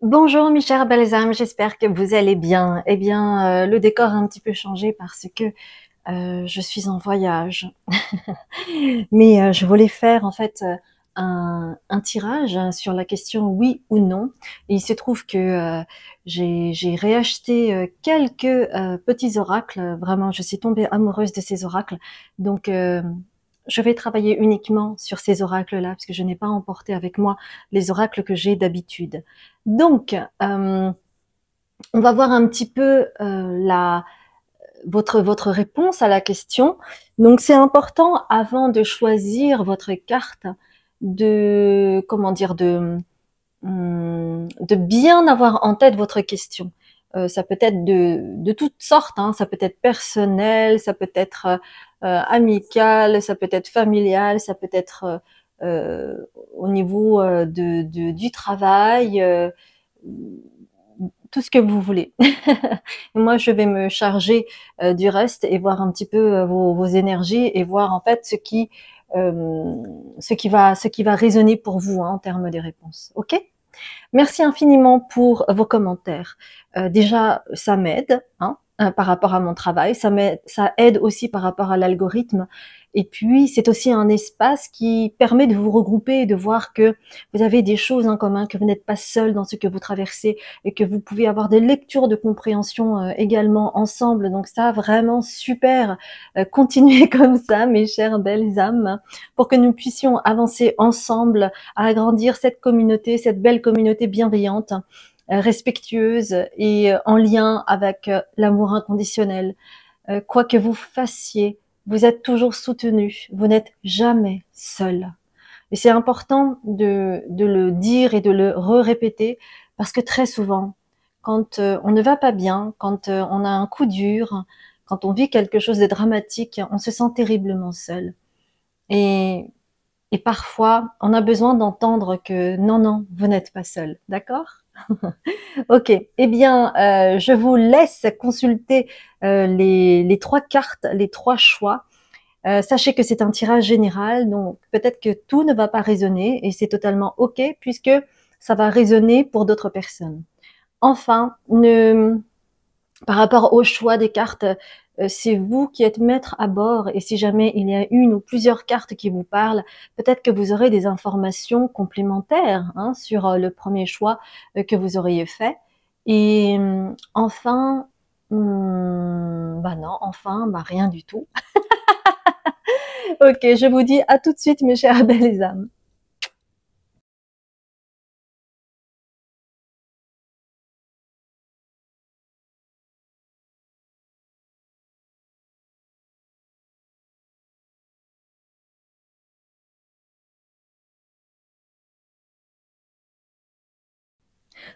Bonjour mes chers belles âmes, j'espère que vous allez bien. Eh bien, le décor a un petit peu changé parce que je suis en voyage. Mais je voulais faire en fait un tirage sur la question oui ou non. Et il se trouve que j'ai réacheté quelques petits oracles. Vraiment, je suis tombée amoureuse de ces oracles. Donc, je vais travailler uniquement sur ces oracles-là parce que je n'ai pas emporté avec moi les oracles que j'ai d'habitude. Donc, on va voir un petit peu votre réponse à la question. Donc, c'est important avant de choisir votre carte de comment dire de bien avoir en tête votre question. Ça peut être de toutes sortes, hein. Ça peut être personnel, ça peut être amical, ça peut être familial, ça peut être au niveau du travail, tout ce que vous voulez. Moi, je vais me charger du reste et voir un petit peu vos énergies et voir en fait ce qui va résonner pour vous hein, en termes des réponses. Ok? Merci infiniment pour vos commentaires. Déjà, ça m'aide hein, par rapport à mon travail, ça aide aussi par rapport à l'algorithme. Et puis, c'est aussi un espace qui permet de vous regrouper et de voir que vous avez des choses en commun, que vous n'êtes pas seul dans ce que vous traversez et que vous pouvez avoir des lectures de compréhension également ensemble. Donc ça, vraiment super. Continuez comme ça, mes chères belles âmes, pour que nous puissions avancer ensemble à agrandir cette belle communauté bienveillante, respectueuse et en lien avec l'amour inconditionnel. Quoi que vous fassiez, vous êtes toujours soutenu, vous n'êtes jamais seul. Et c'est important de le dire et de le répéter parce que très souvent, quand on ne va pas bien, quand on a un coup dur, quand on vit quelque chose de dramatique, on se sent terriblement seul. Et et parfois, on a besoin d'entendre que non, non, vous n'êtes pas seul. D'accord? Ok. Eh bien, je vous laisse consulter les trois cartes, les trois choix. Sachez que c'est un tirage général, donc peut-être que tout ne va pas résonner et c'est totalement ok puisque ça va résonner pour d'autres personnes. Enfin, par rapport au choix des cartes, c'est vous qui êtes maître à bord et si jamais il y a une ou plusieurs cartes qui vous parlent, peut-être que vous aurez des informations complémentaires hein, sur le premier choix que vous auriez fait. Et enfin, bah non, enfin, bah rien du tout. Ok, je vous dis à tout de suite mes chers belles âmes.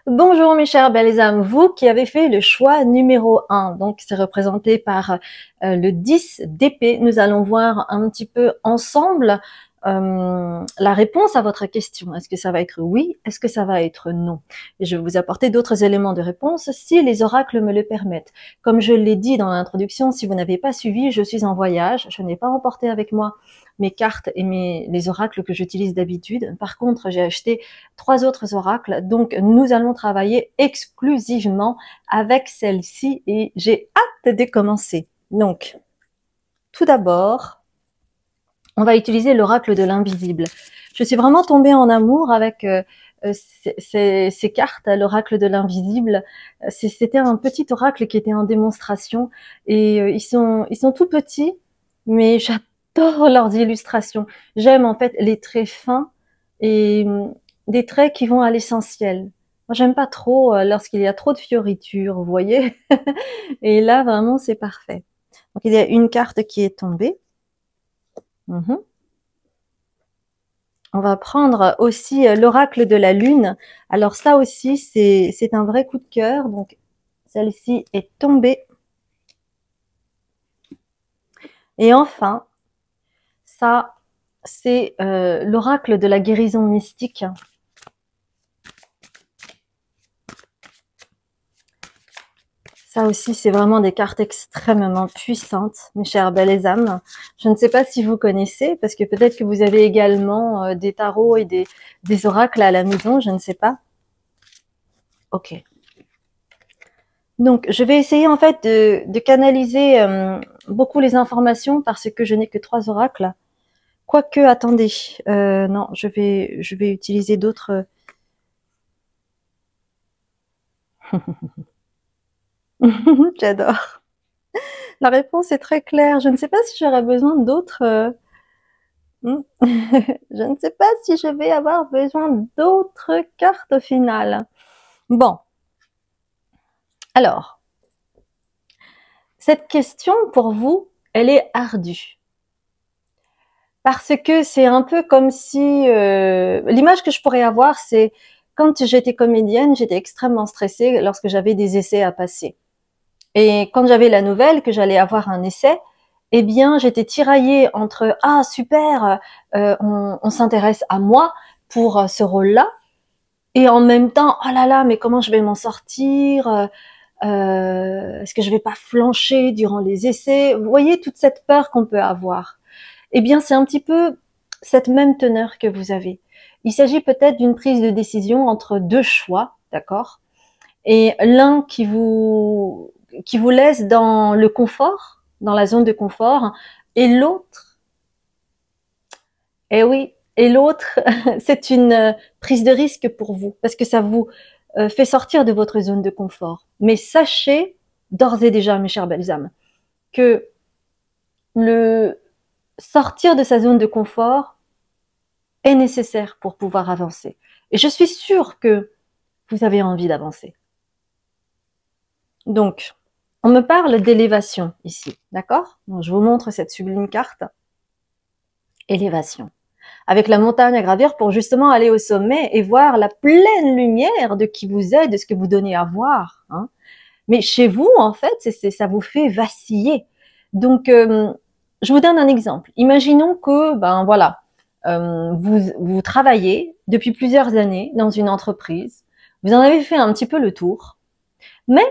Bonjour mes chères belles âmes, vous qui avez fait le choix numéro 1, donc c'est représenté par le 10 d'épée. Nous allons voir un petit peu ensemble la réponse à votre question. Est-ce que ça va être oui? Est-ce que ça va être non? Et je vais vous apporter d'autres éléments de réponse si les oracles me le permettent. Comme je l'ai dit dans l'introduction, si vous n'avez pas suivi, je suis en voyage, je n'ai pas emporté avec moi mes cartes et les oracles que j'utilise d'habitude. Par contre, j'ai acheté 3 autres oracles, donc nous allons travailler exclusivement avec celle-ci et j'ai hâte de commencer. Donc, tout d'abord, on va utiliser l'oracle de l'invisible. Je suis vraiment tombée en amour avec ces cartes, l'oracle de l'invisible. C'était un petit oracle qui était en démonstration et ils sont tout petits, mais j'adore leurs illustrations. J'aime en fait les traits fins et des traits qui vont à l'essentiel. Moi, j'aime pas trop lorsqu'il y a trop de fioritures, vous voyez. Et là, vraiment, c'est parfait. Donc, il y a une carte qui est tombée. On va prendre aussi l'oracle de la lune. Alors ça aussi, c'est un vrai coup de cœur. Donc, celle-ci est tombée. Et enfin, ça, c'est l'oracle de la guérison mystique. Ça aussi, c'est vraiment des cartes extrêmement puissantes, mes chères belles âmes. Je ne sais pas si vous connaissez, parce que peut-être que vous avez également des tarots et des oracles à la maison, je ne sais pas. Ok. Donc, je vais essayer en fait de canaliser beaucoup les informations parce que je n'ai que 3 oracles. Quoique, attendez, non, je vais utiliser d'autres. J'adore. La réponse est très claire. Je ne sais pas si j'aurais besoin d'autres. Je ne sais pas si je vais avoir besoin d'autres cartes au final. Bon, alors, cette question pour vous, elle est ardue. Parce que c'est un peu comme si... l'image que je pourrais avoir, c'est quand j'étais comédienne, j'étais extrêmement stressée lorsque j'avais des essais à passer. Et quand j'avais la nouvelle que j'allais avoir un essai, eh bien, j'étais tiraillée entre ah super, on s'intéresse à moi pour ce rôle-là, et en même temps oh là là, mais comment je vais m'en sortir, est-ce que je vais pas flancher durant les essais? Vous voyez toute cette peur qu'on peut avoir. Eh bien, c'est un petit peu cette même teneur que vous avez. Il s'agit peut-être d'une prise de décision entre 2 choix, d'accord? Et l'un qui vous laisse dans le confort, dans la zone de confort, et l'autre, eh oui, et l'autre, c'est une prise de risque pour vous, parce que ça vous fait sortir de votre zone de confort. Mais sachez d'ores et déjà, mes chères belles âmes, que le sortir de sa zone de confort est nécessaire pour pouvoir avancer. Et je suis sûre que vous avez envie d'avancer. Donc, on me parle d'élévation ici, d'accord? Je vous montre cette sublime carte. Élévation. Avec la montagne à gravir pour justement aller au sommet et voir la pleine lumière de qui vous êtes, de ce que vous donnez à voir. Hein. Mais chez vous, en fait, ça vous fait vaciller. Donc, je vous donne un exemple. Imaginons que, ben voilà, vous travaillez depuis plusieurs années dans une entreprise. Vous en avez fait un petit peu le tour. Mais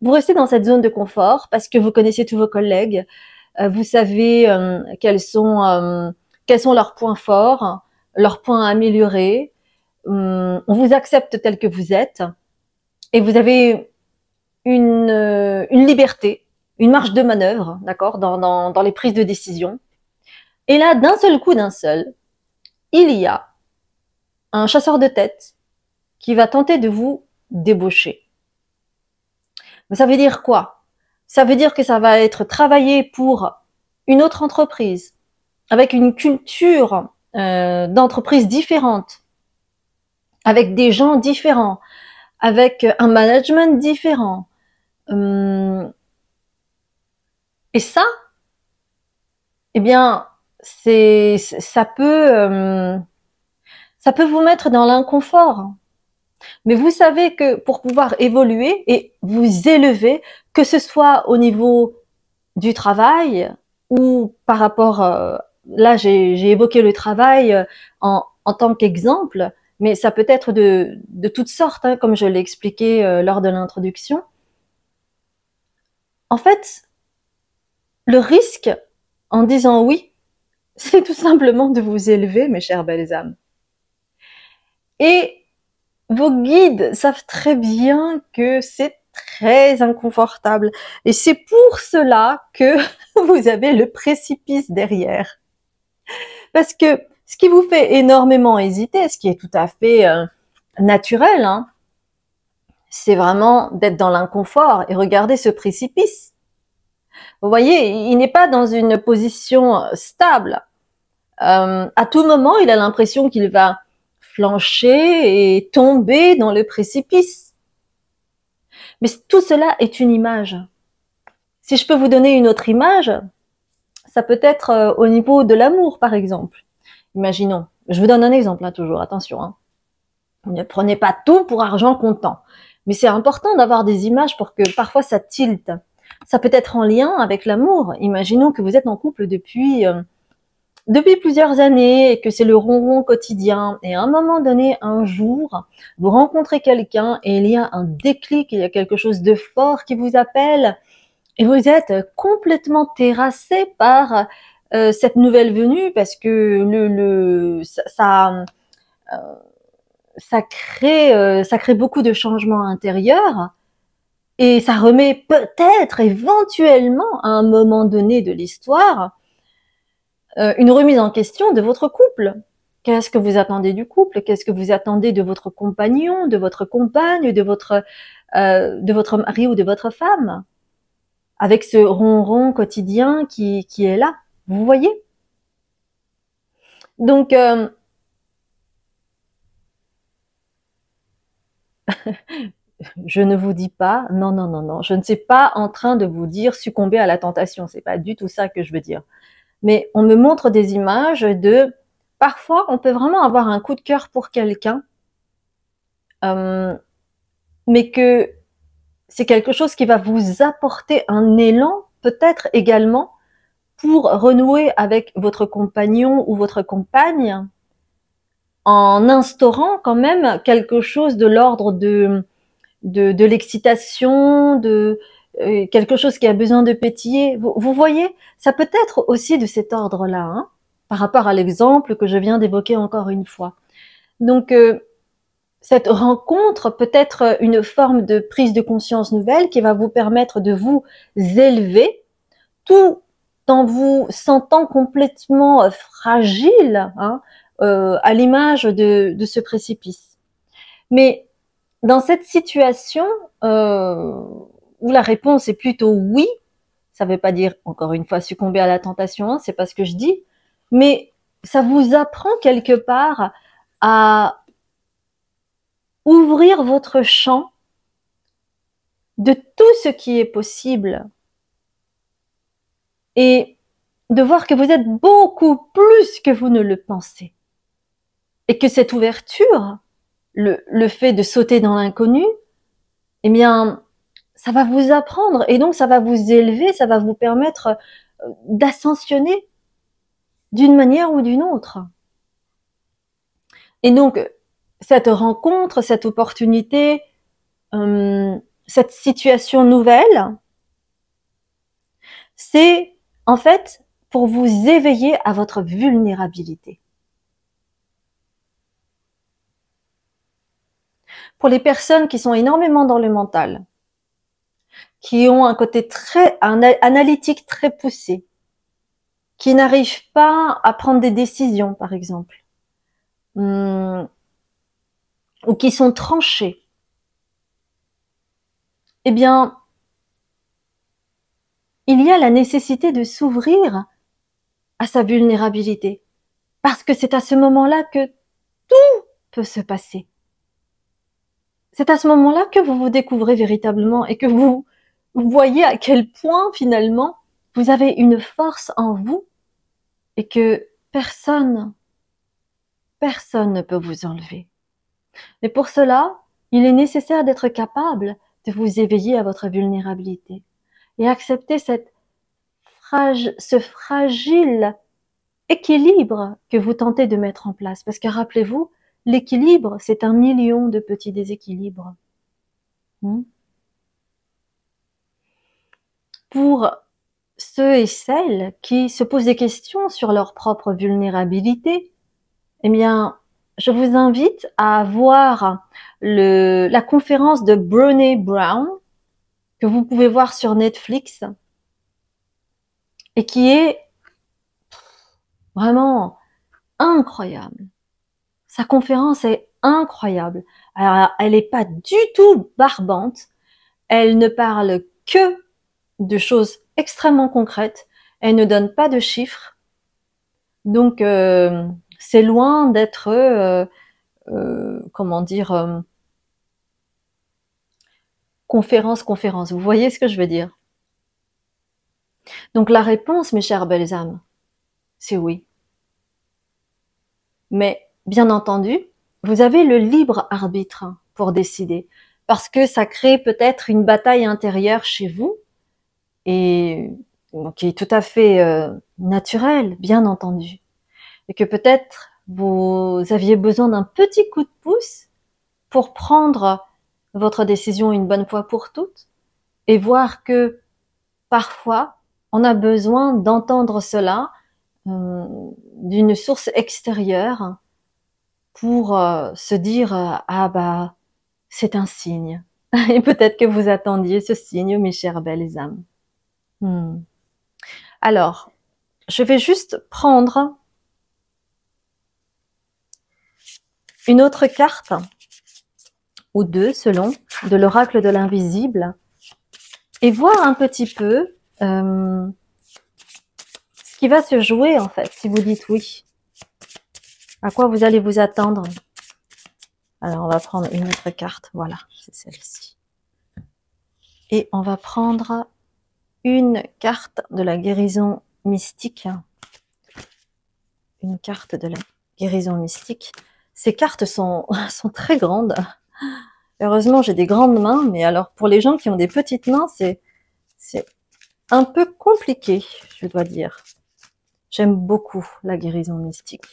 vous restez dans cette zone de confort parce que vous connaissez tous vos collègues, vous savez quels sont leurs points forts, leurs points à améliorer. On vous accepte tel que vous êtes et vous avez une liberté, une marge de manœuvre, d'accord, dans les prises de décision. Et là, d'un seul coup, il y a un chasseur de tête qui va tenter de vous débaucher. Mais ça veut dire quoi? Ça veut dire que ça va être travaillé pour une autre entreprise, avec une culture d'entreprise différente, avec des gens différents, avec un management différent. Et ça, eh bien, ça peut vous mettre dans l'inconfort. Mais vous savez que pour pouvoir évoluer et vous élever, que ce soit au niveau du travail ou par rapport, là j'ai évoqué le travail en tant qu'exemple, mais ça peut être de toutes sortes, hein, comme je l'ai expliqué lors de l'introduction. En fait, le risque en disant oui, c'est tout simplement de vous élever, mes chères belles âmes. Et vos guides savent très bien que c'est très inconfortable. Et c'est pour cela que vous avez le précipice derrière. Parce que ce qui vous fait énormément hésiter, ce qui est tout à fait naturel, hein, c'est vraiment d'être dans l'inconfort et regarder ce précipice. Vous voyez, il n'est pas dans une position stable. À tout moment, il a l'impression qu'il va flancher et tomber dans le précipice. Mais tout cela est une image. Si je peux vous donner une autre image, ça peut être au niveau de l'amour, par exemple. Imaginons, je vous donne un exemple, là, toujours, attention. Hein. Ne prenez pas tout pour argent comptant. Mais c'est important d'avoir des images pour que parfois ça tilte. Ça peut être en lien avec l'amour. Imaginons que vous êtes en couple depuis plusieurs années et que c'est le ronron quotidien. Et à un moment donné, un jour, vous rencontrez quelqu'un et il y a un déclic, il y a quelque chose de fort qui vous appelle et vous êtes complètement terrassé par cette nouvelle venue parce que ça crée beaucoup de changements intérieurs et ça remet peut-être éventuellement à un moment donné de l'histoire une remise en question de votre couple. Qu'est-ce que vous attendez du couple? Qu'est-ce que vous attendez de votre compagnon, de votre compagne, de votre mari ou de votre femme? Avec ce ronron quotidien qui est là. Vous voyez? Donc, je ne vous dis pas, non, non, non, non, je ne suis pas en train de vous dire succomber à la tentation, c'est pas du tout ça que je veux dire. Mais on me montre des images de, parfois, on peut vraiment avoir un coup de cœur pour quelqu'un, mais que c'est quelque chose qui va vous apporter un élan, peut-être également, pour renouer avec votre compagnon ou votre compagne, en instaurant quand même quelque chose de l'ordre de l'excitation, de quelque chose qui a besoin de pétiller. Vous voyez, ça peut être aussi de cet ordre-là, hein, par rapport à l'exemple que je viens d'évoquer encore une fois. Donc, cette rencontre peut être une forme de prise de conscience nouvelle qui va vous permettre de vous élever tout en vous sentant complètement fragile, hein, à l'image de ce précipice. Mais dans cette situation où la réponse est plutôt oui, ça ne veut pas dire, encore une fois, succomber à la tentation, hein, c'est pas ce que je dis, mais ça vous apprend quelque part à ouvrir votre champ de tout ce qui est possible et de voir que vous êtes beaucoup plus que vous ne le pensez. Et que cette ouverture, le fait de sauter dans l'inconnu, eh bien, ça va vous apprendre et donc ça va vous élever, ça va vous permettre d'ascensionner d'une manière ou d'une autre. Et donc, cette rencontre, cette opportunité, cette situation nouvelle, c'est en fait pour vous éveiller à votre vulnérabilité. Pour les personnes qui sont énormément dans le mental, qui ont un côté très analytique très poussé, qui n'arrivent pas à prendre des décisions, par exemple, ou qui sont tranchés, eh bien, il y a la nécessité de s'ouvrir à sa vulnérabilité, parce que c'est à ce moment-là que tout peut se passer. C'est à ce moment-là que vous vous découvrez véritablement et que vous voyez à quel point, finalement, vous avez une force en vous et que personne ne peut vous enlever. Mais pour cela, il est nécessaire d'être capable de vous éveiller à votre vulnérabilité et accepter ce fragile équilibre que vous tentez de mettre en place. Parce que rappelez-vous, l'équilibre, c'est 1 million de petits déséquilibres. Pour ceux et celles qui se posent des questions sur leur propre vulnérabilité, eh bien, je vous invite à voir la conférence de Brené Brown que vous pouvez voir sur Netflix et qui est vraiment incroyable. Sa conférence est incroyable. Alors, elle n'est pas du tout barbante. Elle ne parle que de choses extrêmement concrètes. Elle ne donne pas de chiffres. Donc, c'est loin d'être, comment dire, conférence. Vous voyez ce que je veux dire? Donc, la réponse, mes chères belles âmes, c'est oui. Mais, bien entendu, vous avez le libre arbitre pour décider. Parce que ça crée peut-être une bataille intérieure chez vous et qui est tout à fait naturelle, bien entendu. Et que peut-être vous aviez besoin d'un petit coup de pouce pour prendre votre décision une bonne fois pour toutes et voir que parfois on a besoin d'entendre cela d'une source extérieure pour se dire ah bah c'est un signe. Et peut-être que vous attendiez ce signe, mes chères belles âmes. Alors, je vais juste prendre une autre carte, ou deux selon, de l'oracle de l'invisible, et voir un petit peu ce qui va se jouer en fait, si vous dites oui. À quoi vous allez vous attendre? Alors, on va prendre une autre carte, voilà, c'est celle-ci. Et on va prendre une carte de la guérison mystique. Une carte de la guérison mystique. Ces cartes sont très grandes. Heureusement, j'ai des grandes mains, mais alors pour les gens qui ont des petites mains, c'est un peu compliqué, je dois dire. J'aime beaucoup la guérison mystique.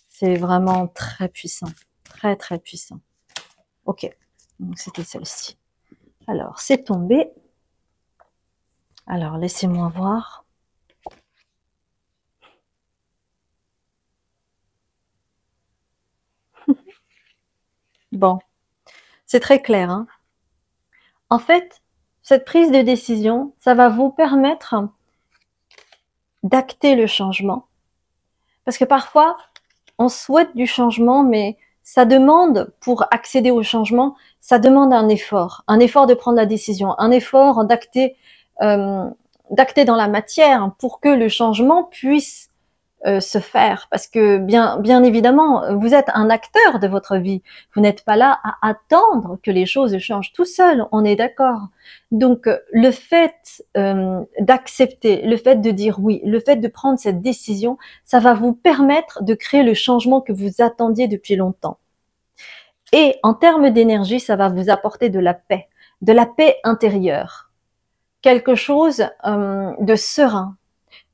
C'est vraiment très puissant. Très, très puissant. Ok, donc c'était celle-ci. Alors, c'est tombé. Alors, laissez-moi voir. Bon, c'est très clair. Hein. En fait, cette prise de décision, ça va vous permettre d'acter le changement. Parce que parfois, on souhaite du changement, mais ça demande, pour accéder au changement, ça demande un effort de prendre la décision, un effort d'acter dans la matière pour que le changement puisse se faire. Parce que bien évidemment, vous êtes un acteur de votre vie. Vous n'êtes pas là à attendre que les choses changent tout seul. On est d'accord. Donc le fait d'accepter, le fait de dire oui, le fait de prendre cette décision, ça va vous permettre de créer le changement que vous attendiez depuis longtemps. Et en termes d'énergie, ça va vous apporter de la paix intérieure, quelque chose de serein,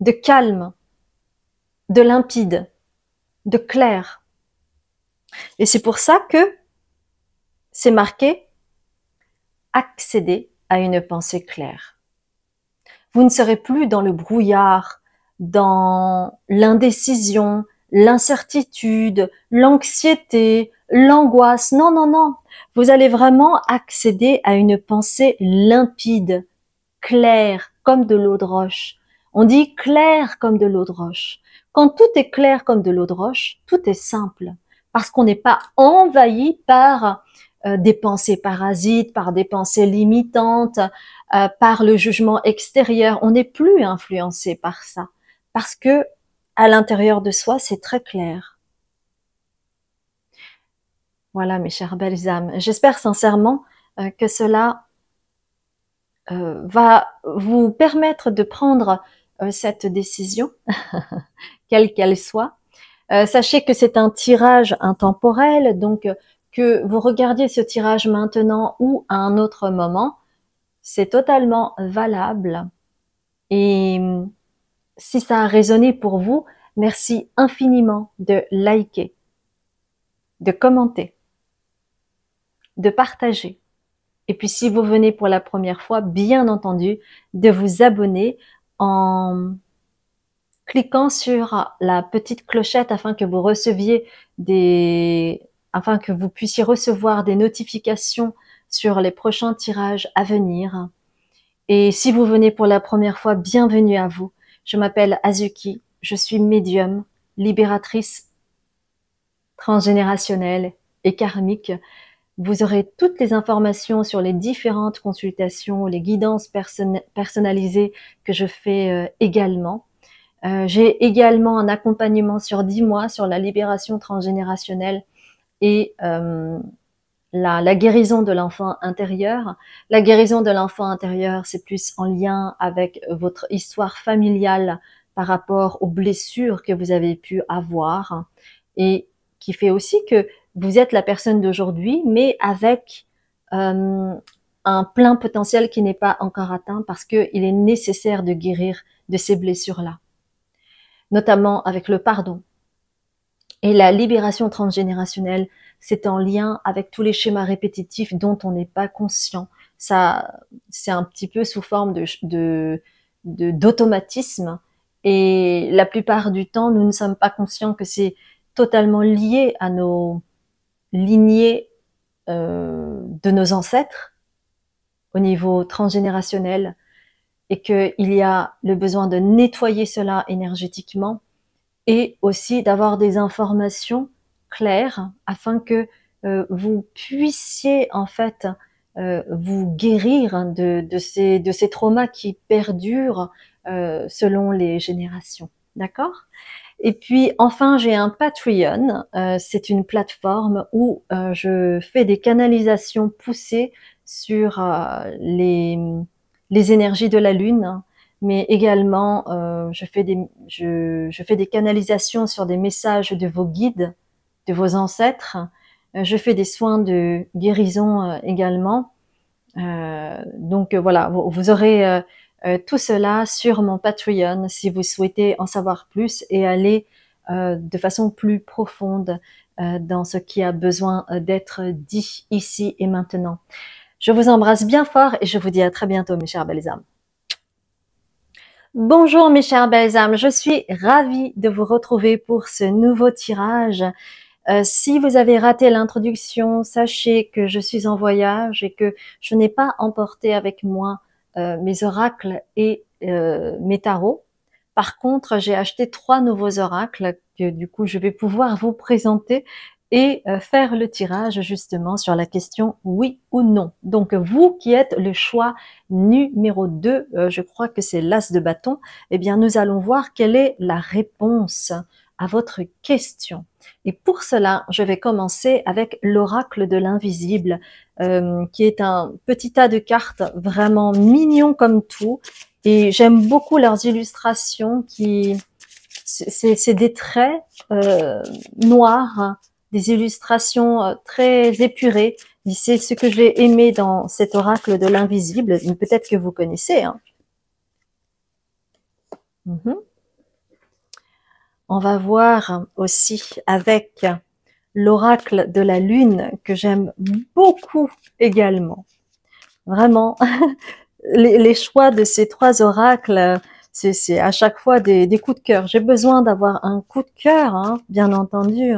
de calme, de limpide, de clair. Et c'est pour ça que c'est marqué accéder à une pensée claire. Vous ne serez plus dans le brouillard, dans l'indécision, l'incertitude, l'anxiété, l'angoisse. Non, non, non. Vous allez vraiment accéder à une pensée limpide, claire, comme de l'eau de roche. On dit clair comme de l'eau de roche. Quand tout est clair comme de l'eau de roche, tout est simple. Parce qu'on n'est pas envahi par des pensées parasites, par des pensées limitantes, par le jugement extérieur. On n'est plus influencé par ça. Parce que à l'intérieur de soi, c'est très clair. Voilà, mes chères belles âmes. J'espère sincèrement que cela va vous permettre de prendre cette décision, quelle qu'elle soit. Sachez que c'est un tirage intemporel, donc que vous regardiez ce tirage maintenant ou à un autre moment, c'est totalement valable. Et si ça a résonné pour vous, merci infiniment de liker, de commenter, de partager. Et puis si vous venez pour la première fois, bien entendu, de vous abonner en cliquant sur la petite clochette afin que vous receviez afin que vous puissiez recevoir des notifications sur les prochains tirages à venir. Et si vous venez pour la première fois, bienvenue à vous. Je m'appelle Azuki, je suis médium, libératrice transgénérationnelle et karmique. Vous aurez toutes les informations sur les différentes consultations, les guidances personnalisées que je fais également. J'ai également un accompagnement sur 10 mois sur la libération transgénérationnelle et la guérison de l'enfant intérieur. La guérison de l'enfant intérieur, c'est plus en lien avec votre histoire familiale par rapport aux blessures que vous avez pu avoir et qui fait aussi que vous êtes la personne d'aujourd'hui, mais avec un plein potentiel qui n'est pas encore atteint parce qu'il est nécessaire de guérir de ces blessures-là, notamment avec le pardon. Et la libération transgénérationnelle, c'est en lien avec tous les schémas répétitifs dont on n'est pas conscient. Ça, c'est un petit peu sous forme d'automatisme. Et la plupart du temps, nous ne sommes pas conscients que c'est totalement lié à nos lignée de nos ancêtres au niveau transgénérationnel et qu'il y a le besoin de nettoyer cela énergétiquement et aussi d'avoir des informations claires afin que vous puissiez en fait vous guérir de ces traumas qui perdurent selon les générations. D'accord? Et puis enfin, j'ai un Patreon. C'est une plateforme où je fais des canalisations poussées sur les énergies de la Lune, mais également je fais des canalisations sur des messages de vos guides, de vos ancêtres. Je fais des soins de guérison également. Donc voilà, vous aurez tout cela sur mon Patreon si vous souhaitez en savoir plus et aller de façon plus profonde dans ce qui a besoin d'être dit ici et maintenant. Je vous embrasse bien fort et je vous dis à très bientôt mes chères belles âmes. Bonjour mes chères belles âmes, je suis ravie de vous retrouver pour ce nouveau tirage. Si vous avez raté l'introduction, sachez que je suis en voyage et que je n'ai pas emporté avec moi mes oracles et mes tarots. Par contre, j'ai acheté 3 nouveaux oracles que du coup je vais pouvoir vous présenter et faire le tirage justement sur la question oui ou non. Donc vous qui êtes le choix numéro 2, je crois que c'est l'as de bâton, eh bien nous allons voir quelle est la réponse à votre question. Et pour cela, je vais commencer avec l'oracle de l'invisible, qui est un petit tas de cartes vraiment mignon comme tout. Et j'aime beaucoup leurs illustrations c'est des traits noirs, des illustrations très épurées. Et c'est ce que j'ai aimé dans cet oracle de l'invisible, peut-être que vous connaissez. Hein. On va voir aussi avec l'oracle de la lune que j'aime beaucoup également. Vraiment, les choix de ces 3 oracles, c'est à chaque fois des coups de cœur. J'ai besoin d'avoir un coup de cœur, hein, bien entendu.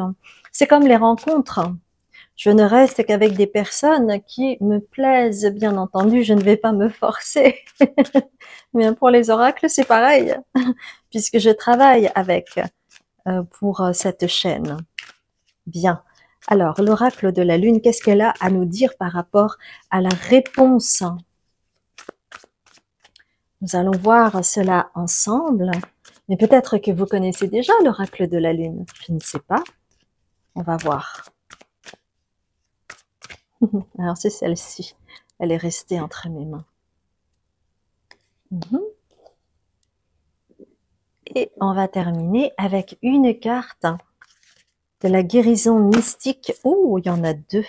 C'est comme les rencontres. Je ne reste qu'avec des personnes qui me plaisent, bien entendu. Je ne vais pas me forcer. Mais pour les oracles, c'est pareil, puisque je travaille avec pour cette chaîne. Bien. Alors, l'oracle de la lune, qu'est-ce qu'elle a à nous dire par rapport à la réponse? Nous allons voir cela ensemble, mais peut-être que vous connaissez déjà l'oracle de la lune. Je ne sais pas. On va voir. Alors, c'est celle-ci. Elle est restée entre mes mains. Et on va terminer avec une carte de la guérison mystique. Oh, il y en a 2.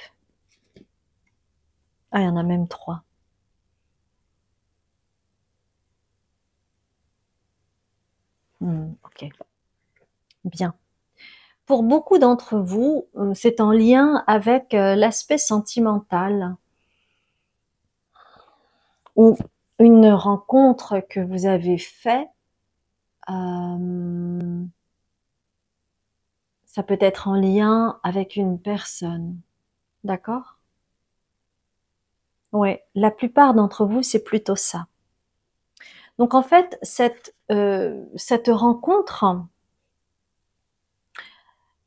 Ah, il y en a même 3. Ok. Bien. Pour beaucoup d'entre vous, c'est en lien avec l'aspect sentimental ou une rencontre que vous avez faite. Ça peut être en lien avec une personne. D'accord? Oui, la plupart d'entre vous, c'est plutôt ça. Donc en fait, cette rencontre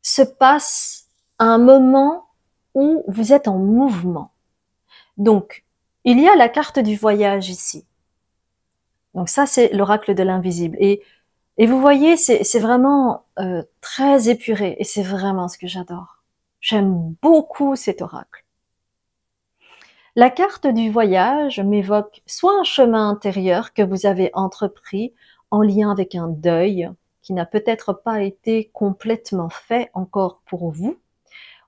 se passe à un moment où vous êtes en mouvement. Donc, il y a la carte du voyage ici. Donc ça, c'est l'oracle de l'invisible. Et vous voyez, c'est vraiment très épuré. Et c'est vraiment ce que j'adore. J'aime beaucoup cet oracle. La carte du voyage m'évoque soit un chemin intérieur que vous avez entrepris en lien avec un deuil qui n'a peut-être pas été complètement fait encore pour vous,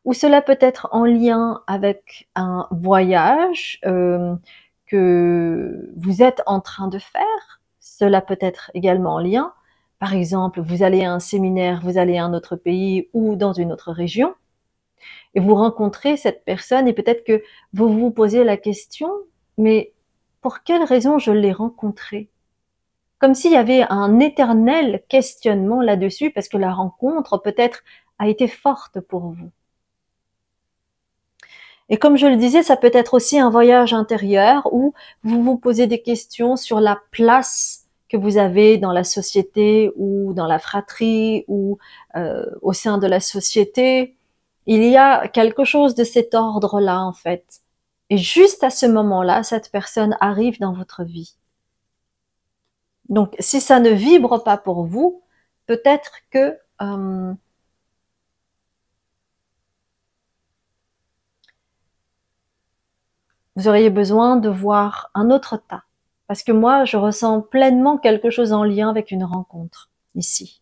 ou cela peut être en lien avec un voyage que vous êtes en train de faire. Cela peut être également en lien. Par exemple, vous allez à un séminaire, vous allez à un autre pays ou dans une autre région, et vous rencontrez cette personne et peut-être que vous vous posez la question, mais pour quelle raison je l'ai rencontrée? Comme s'il y avait un éternel questionnement là-dessus parce que la rencontre peut-être a été forte pour vous. Et comme je le disais, ça peut être aussi un voyage intérieur où vous vous posez des questions sur la place que vous avez dans la société ou dans la fratrie ou au sein de la société. Il y a quelque chose de cet ordre-là, en fait. Et juste à ce moment-là, cette personne arrive dans votre vie. Donc, si ça ne vibre pas pour vous, peut-être que vous auriez besoin de voir un autre tas. Parce que moi, je ressens pleinement quelque chose en lien avec une rencontre, ici.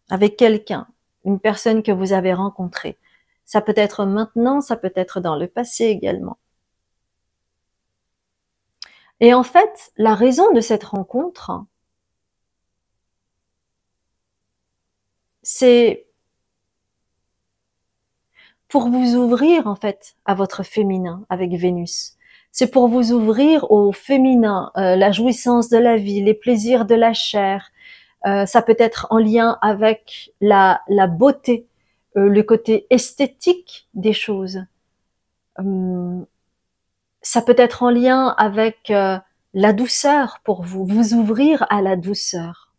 Avec quelqu'un, une personne que vous avez rencontrée. Ça peut être maintenant, ça peut être dans le passé également. Et en fait, la raison de cette rencontre, c'est pour vous ouvrir, en fait, à votre féminin avec Vénus. C'est pour vous ouvrir au féminin, la jouissance de la vie, les plaisirs de la chair. Ça peut être en lien avec la beauté, le côté esthétique des choses. Ça peut être en lien avec la douceur pour vous, vous ouvrir à la douceur.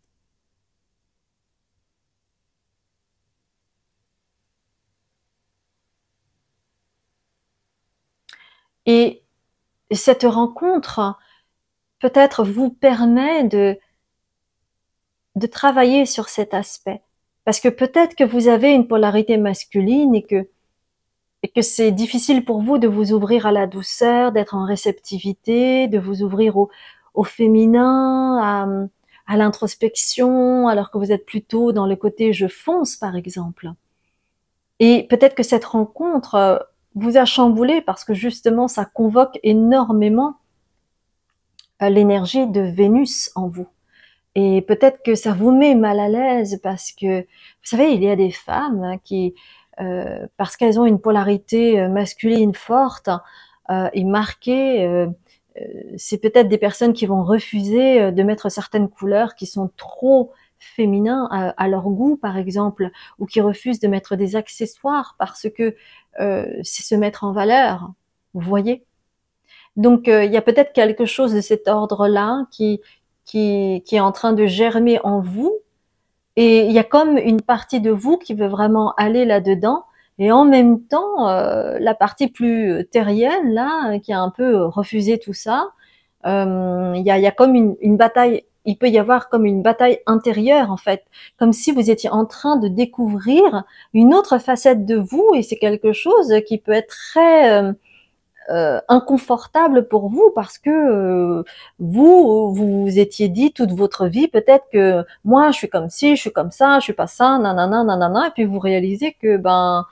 Et cette rencontre peut-être vous permet de travailler sur cet aspect. Parce que peut-être que vous avez une polarité masculine et que c'est difficile pour vous de vous ouvrir à la douceur, d'être en réceptivité, de vous ouvrir au féminin, à l'introspection, alors que vous êtes plutôt dans le côté je fonce, par exemple. Et peut-être que cette rencontre vous a chamboulé parce que justement ça convoque énormément l'énergie de Vénus en vous. Et peut-être que ça vous met mal à l'aise parce que, vous savez, il y a des femmes qui, parce qu'elles ont une polarité masculine forte et marquée, c'est peut-être des personnes qui vont refuser de mettre certaines couleurs qui sont trop féminins à leur goût, par exemple, ou qui refusent de mettre des accessoires parce que c'est se mettre en valeur. Vous voyez? Donc, il y a peut-être quelque chose de cet ordre-là qui est en train de germer en vous. Et il y a comme une partie de vous qui veut vraiment aller là-dedans. Et en même temps, la partie plus terrienne, là, qui a un peu refusé tout ça, il y a comme une bataille, il peut y avoir comme une bataille intérieure, en fait. Comme si vous étiez en train de découvrir une autre facette de vous. Et c'est quelque chose qui peut être très inconfortable pour vous parce que vous vous étiez dit toute votre vie peut-être que moi je suis comme ci, je suis comme ça, je suis pas ça, nanana, nanana, et puis vous réalisez que ben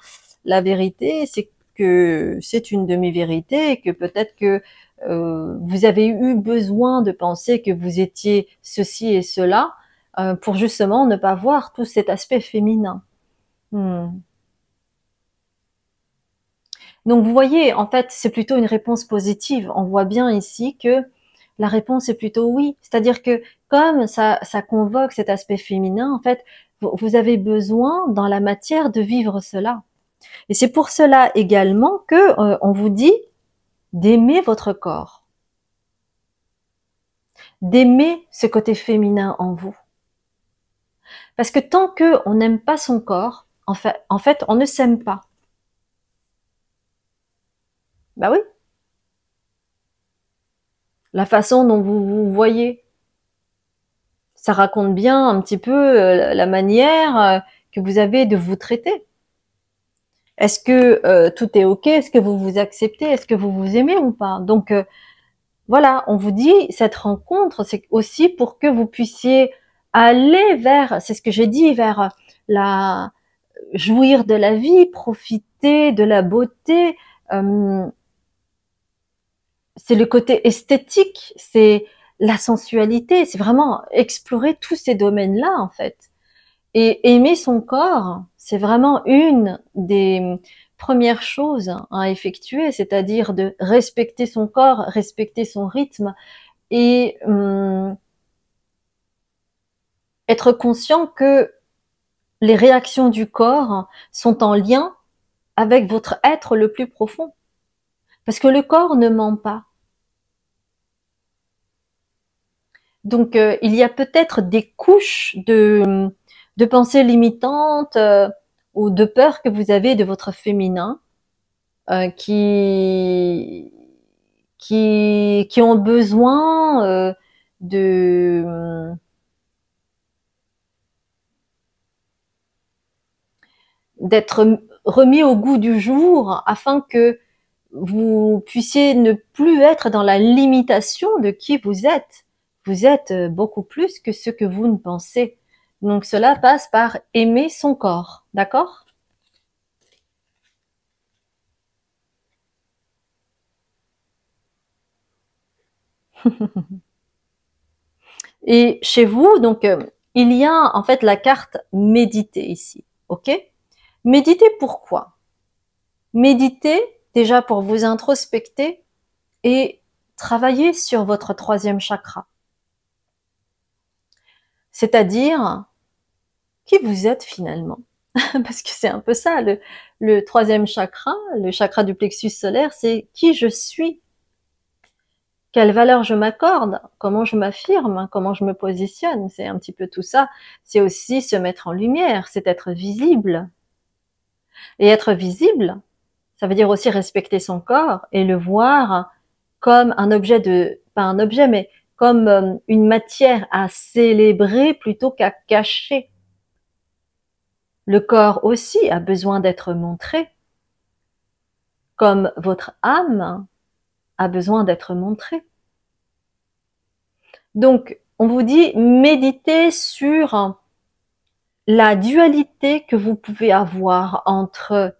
la vérité c'est que c'est une demi-vérité et que peut-être que vous avez eu besoin de penser que vous étiez ceci et cela pour justement ne pas voir tout cet aspect féminin. Hmm. Donc vous voyez, en fait, c'est plutôt une réponse positive. On voit bien ici que la réponse est plutôt oui. C'est-à-dire que comme ça convoque cet aspect féminin, en fait, vous avez besoin dans la matière de vivre cela. Et c'est pour cela également que on vous dit d'aimer votre corps, d'aimer ce côté féminin en vous. Parce que tant que on n'aime pas son corps, en fait, on ne s'aime pas. Bah oui, la façon dont vous vous voyez, ça raconte bien un petit peu la manière que vous avez de vous traiter. Est-ce que tout est ok? Est-ce que vous vous acceptez? Est-ce que vous vous aimez ou pas? Donc voilà, on vous dit cette rencontre, c'est aussi pour que vous puissiez aller vers, c'est ce que j'ai dit, vers la jouir de la vie, profiter de la beauté. Euh, c'est le côté esthétique, c'est la sensualité, c'est vraiment explorer tous ces domaines-là en fait. Et aimer son corps, c'est vraiment une des premières choses à effectuer, c'est-à-dire de respecter son corps, respecter son rythme et être conscient que les réactions du corps sont en lien avec votre être le plus profond. Parce que le corps ne ment pas. Donc, il y a peut-être des couches de pensées limitantes ou de peurs que vous avez de votre féminin qui ont besoin de d'être remis au goût du jour afin que vous puissiez ne plus être dans la limitation de qui vous êtes. Vous êtes beaucoup plus que ce que vous ne pensez. Donc cela passe par aimer son corps, d'accord? Et chez vous, donc, il y a en fait la carte méditer ici, ok? Méditer pourquoi? Méditer déjà pour vous introspecter et travailler sur votre troisième chakra. C'est-à-dire qui vous êtes finalement. Parce que c'est un peu ça, le troisième chakra, le chakra du plexus solaire, c'est qui je suis, quelle valeur je m'accorde, comment je m'affirme, comment je me positionne, c'est un petit peu tout ça. C'est aussi se mettre en lumière, c'est être visible. Et être visible, ça veut dire aussi respecter son corps et le voir comme un objet pas un objet, mais comme une matière à célébrer plutôt qu'à cacher. Le corps aussi a besoin d'être montré, comme votre âme a besoin d'être montrée. Donc, on vous dit méditez sur la dualité que vous pouvez avoir entre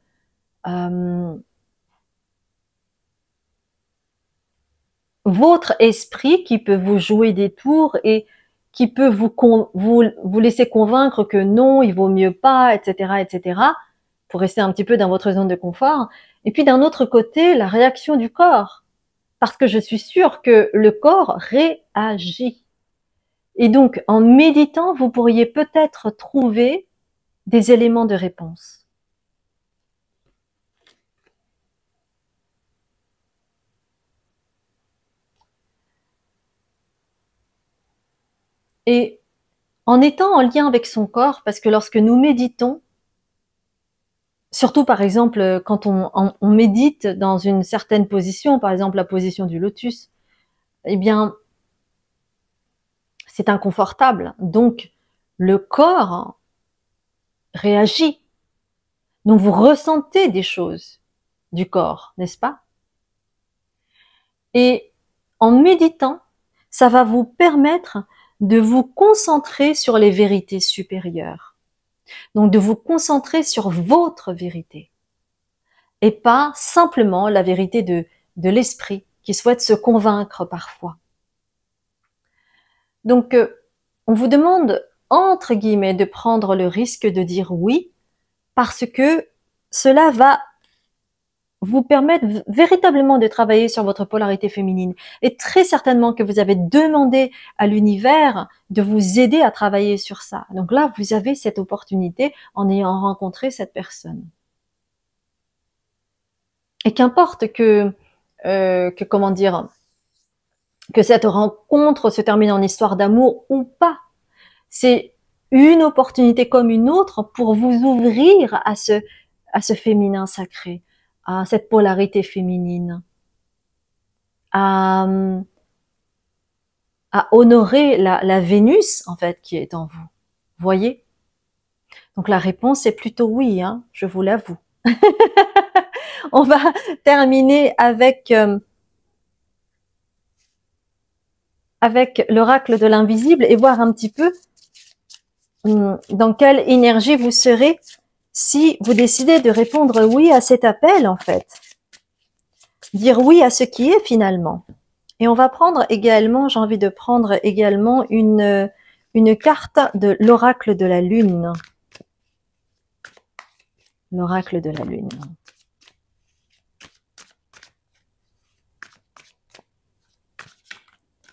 votre esprit qui peut vous jouer des tours et qui peut vous laisser convaincre que non, il vaut mieux pas, etc., pour rester un petit peu dans votre zone de confort. Et puis d'un autre côté, la réaction du corps. Parce que je suis sûre que le corps réagit. Et donc, en méditant, vous pourriez peut-être trouver des éléments de réponse. Et en étant en lien avec son corps, parce que lorsque nous méditons, surtout par exemple quand on médite dans une certaine position, par exemple la position du lotus, eh bien, c'est inconfortable. Donc, le corps réagit. Donc, vous ressentez des choses du corps, n'est-ce pas? Et en méditant, ça va vous permettre de vous concentrer sur les vérités supérieures. Donc, de vous concentrer sur votre vérité. Et pas simplement la vérité de l'esprit qui souhaite se convaincre parfois. Donc, on vous demande, entre guillemets, de prendre le risque de dire oui, parce que cela va vous permettre véritablement de travailler sur votre polarité féminine. Et très certainement que vous avez demandé à l'univers de vous aider à travailler sur ça. Donc là, vous avez cette opportunité en ayant rencontré cette personne. Et qu'importe que comment dire, que cette rencontre se termine en histoire d'amour ou pas, c'est une opportunité comme une autre pour vous ouvrir à ce féminin sacré, à cette polarité féminine, à honorer la Vénus en fait qui est en vous. Voyez? Donc la réponse est plutôt oui, hein, je vous l'avoue. On va terminer avec l'oracle de l'invisible et voir un petit peu dans quelle énergie vous serez si vous décidez de répondre oui à cet appel en fait. Dire oui à ce qui est finalement. Et on va prendre également, j'ai envie de prendre également une carte de l'oracle de la lune. L'oracle de la lune.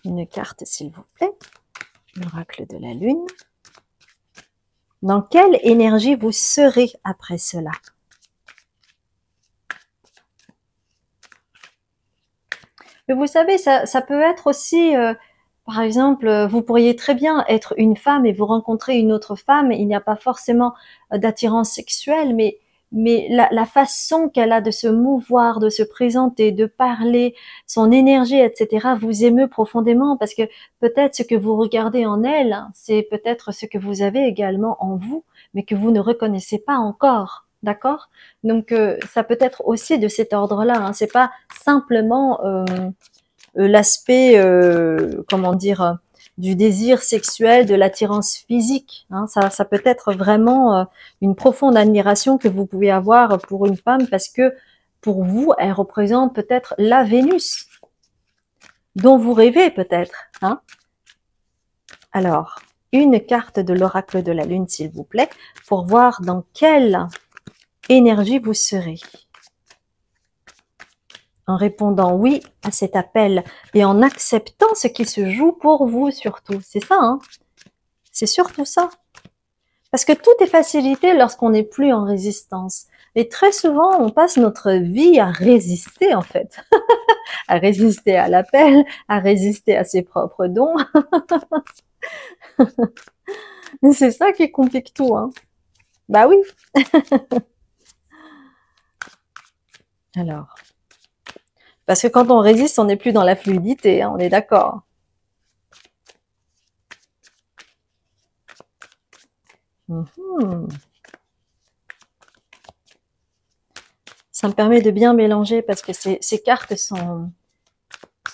Une carte s'il vous plaît. L'oracle de la lune. Dans quelle énergie vous serez après cela? Mais vous savez, ça peut être aussi, par exemple, vous pourriez très bien être une femme et vous rencontrez une autre femme. Il n'y a pas forcément d'attirance sexuelle, mais la façon qu'elle a de se mouvoir, de se présenter, de parler, son énergie, etc., vous émeut profondément parce que peut-être ce que vous regardez en elle, hein, c'est peut-être ce que vous avez également en vous, mais que vous ne reconnaissez pas encore. D'accord? Donc ça peut être aussi de cet ordre-là. Hein. C'est pas simplement l'aspect, comment dire, du désir sexuel, de l'attirance physique. Hein. Ça peut être vraiment une profonde admiration que vous pouvez avoir pour une femme parce que pour vous, elle représente peut-être la Vénus dont vous rêvez peut-être. Hein. Alors, une carte de l'oracle de la Lune, s'il vous plaît, pour voir dans quelle énergie vous serez. En répondant oui à cet appel et en acceptant ce qui se joue pour vous surtout. C'est ça, hein? C'est surtout ça. Parce que tout est facilité lorsqu'on n'est plus en résistance. Et très souvent, on passe notre vie à résister en fait. À résister à l'appel, à résister à ses propres dons. C'est ça qui complique tout, hein. Bah oui. Alors, parce que quand on résiste, on n'est plus dans la fluidité, hein, on est d'accord. Ça me permet de bien mélanger parce que ces cartes sont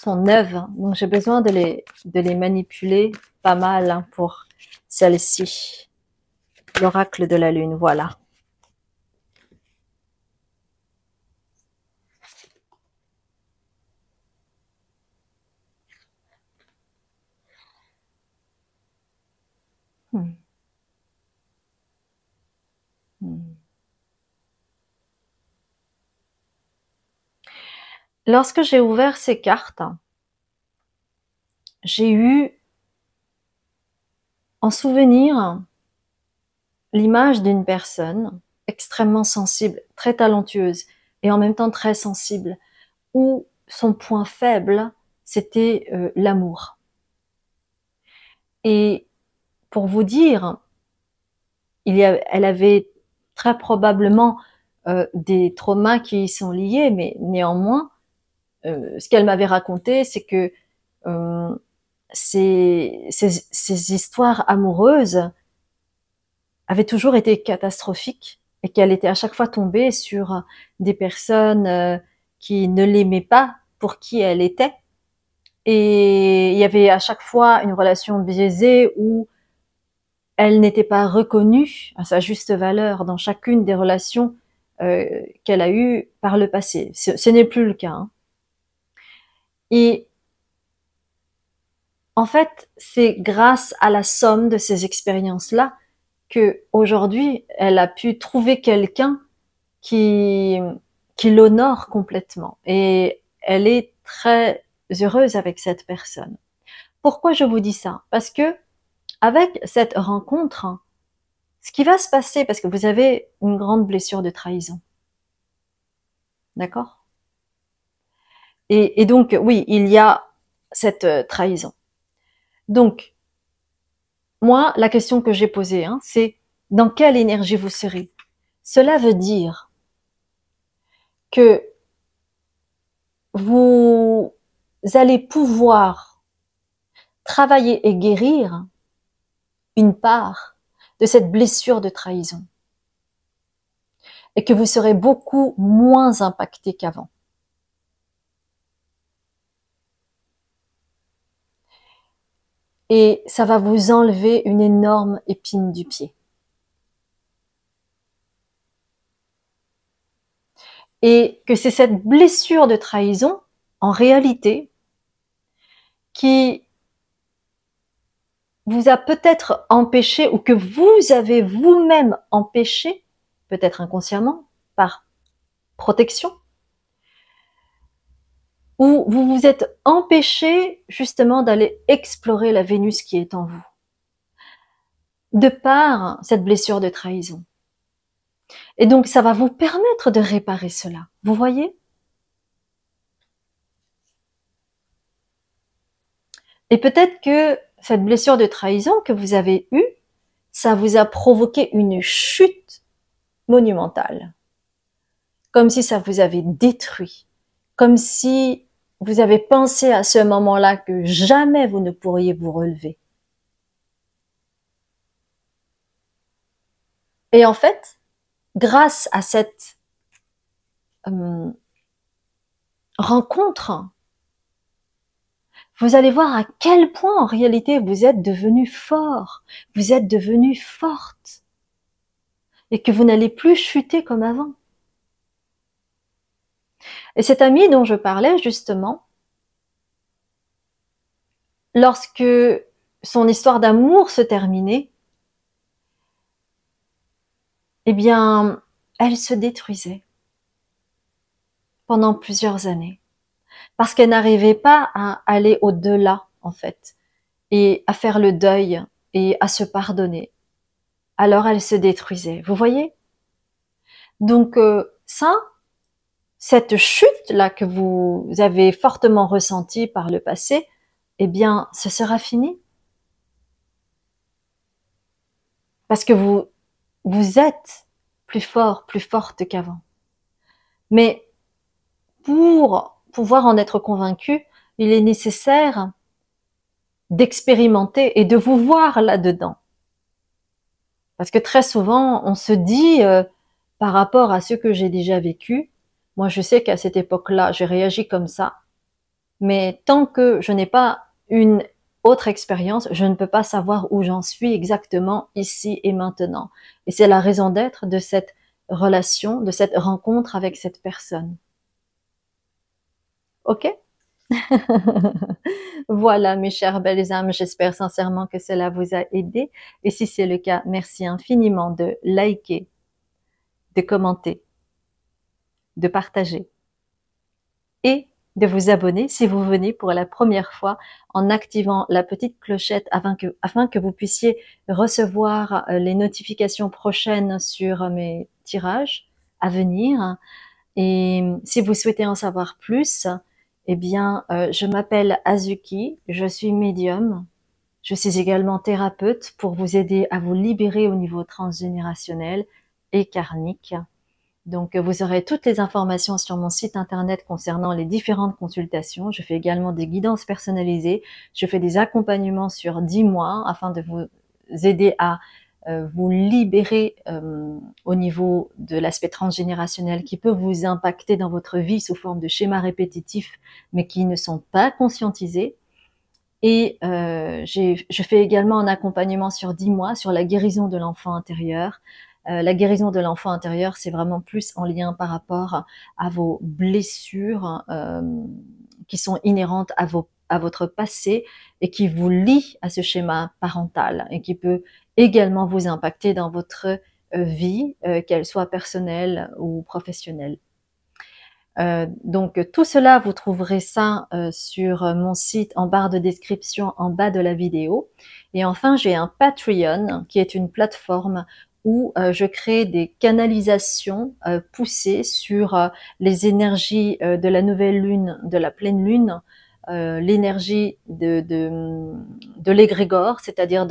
neuves, hein, donc j'ai besoin de les manipuler pas mal hein, pour celle-ci. L'oracle de la Lune, voilà. Hmm. Hmm. Lorsque j'ai ouvert ces cartes, j'ai eu en souvenir l'image d'une personne extrêmement sensible, très talentueuse et en même temps très sensible, où son point faible, c'était l'amour. Et pour vous dire, elle avait très probablement des traumas qui y sont liés, mais néanmoins, ce qu'elle m'avait raconté, c'est que ces histoires amoureuses avaient toujours été catastrophiques et qu'elle était à chaque fois tombée sur des personnes qui ne l'aimaient pas pour qui elle était. Et il y avait à chaque fois une relation biaisée où elle n'était pas reconnue à sa juste valeur dans chacune des relations qu'elle a eues par le passé. Ce n'est plus le cas. Hein. Et en fait, c'est grâce à la somme de ces expériences-là que aujourd'hui, elle a pu trouver quelqu'un qui l'honore complètement. Et elle est très heureuse avec cette personne. Pourquoi je vous dis ça? Parce que avec cette rencontre, ce qui va se passer, parce que vous avez une grande blessure de trahison. D'accord? Et donc, oui, il y a cette trahison. Donc, moi, la question que j'ai posée, hein, c'est dans quelle énergie vous serez? Cela veut dire que vous allez pouvoir travailler et guérir une part de cette blessure de trahison et que vous serez beaucoup moins impacté qu'avant. Et ça va vous enlever une énorme épine du pied. Et que c'est cette blessure de trahison, en réalité, qui vous a peut-être empêché ou que vous avez vous-même empêché, peut-être inconsciemment, par protection, ou vous vous êtes empêché justement d'aller explorer la Vénus qui est en vous, de par cette blessure de trahison. Et donc ça va vous permettre de réparer cela. Vous voyez ? Et peut-être que cette blessure de trahison que vous avez eue, ça vous a provoqué une chute monumentale. Comme si ça vous avait détruit. Comme si vous avez pensé à ce moment-là que jamais vous ne pourriez vous relever. Et en fait, grâce à cette rencontre, vous allez voir à quel point en réalité vous êtes devenu fort, vous êtes devenu forte, et que vous n'allez plus chuter comme avant. Et cet ami dont je parlais justement, lorsque son histoire d'amour se terminait, eh bien, elle se détruisait pendant plusieurs années. Parce qu'elle n'arrivait pas à aller au-delà, en fait, et à faire le deuil et à se pardonner. Alors elle se détruisait. Vous voyez? Donc cette chute-là que vous avez fortement ressentie par le passé, eh bien, ce sera fini. Parce que vous êtes plus fort, plus forte qu'avant. Mais pour pouvoir en être convaincu, il est nécessaire d'expérimenter et de vous voir là-dedans. Parce que très souvent, on se dit, par rapport à ce que j'ai déjà vécu, moi je sais qu'à cette époque-là, j'ai réagi comme ça, mais tant que je n'ai pas une autre expérience, je ne peux pas savoir où j'en suis exactement ici et maintenant. Et c'est la raison d'être de cette relation, de cette rencontre avec cette personne. Ok? Voilà, mes chères belles âmes, j'espère sincèrement que cela vous a aidé. Et si c'est le cas, merci infiniment de liker, de commenter, de partager et de vous abonner si vous venez pour la première fois en activant la petite clochette afin que vous puissiez recevoir les notifications prochaines sur mes tirages à venir. Et si vous souhaitez en savoir plus, eh bien, je m'appelle Azuki, je suis médium. Je suis également thérapeute pour vous aider à vous libérer au niveau transgénérationnel et karmique. Donc, vous aurez toutes les informations sur mon site internet concernant les différentes consultations. Je fais également des guidances personnalisées. Je fais des accompagnements sur 10 mois afin de vous aider à vous libérer au niveau de l'aspect transgénérationnel qui peut vous impacter dans votre vie sous forme de schémas répétitifs, mais qui ne sont pas conscientisés. Et je fais également un accompagnement sur 10 mois sur la guérison de l'enfant intérieur. La guérison de l'enfant intérieur, c'est vraiment plus en lien par rapport à vos blessures qui sont inhérentes à votre passé et qui vous lient à ce schéma parental et qui peut également vous impacter dans votre vie, qu'elle soit personnelle ou professionnelle. Donc tout cela, vous trouverez ça sur mon site en barre de description en bas de la vidéo. Et enfin, j'ai un Patreon qui est une plateforme où je crée des canalisations poussées sur les énergies de la nouvelle lune, de la pleine lune, l'énergie de l'égrégore, c'est-à-dire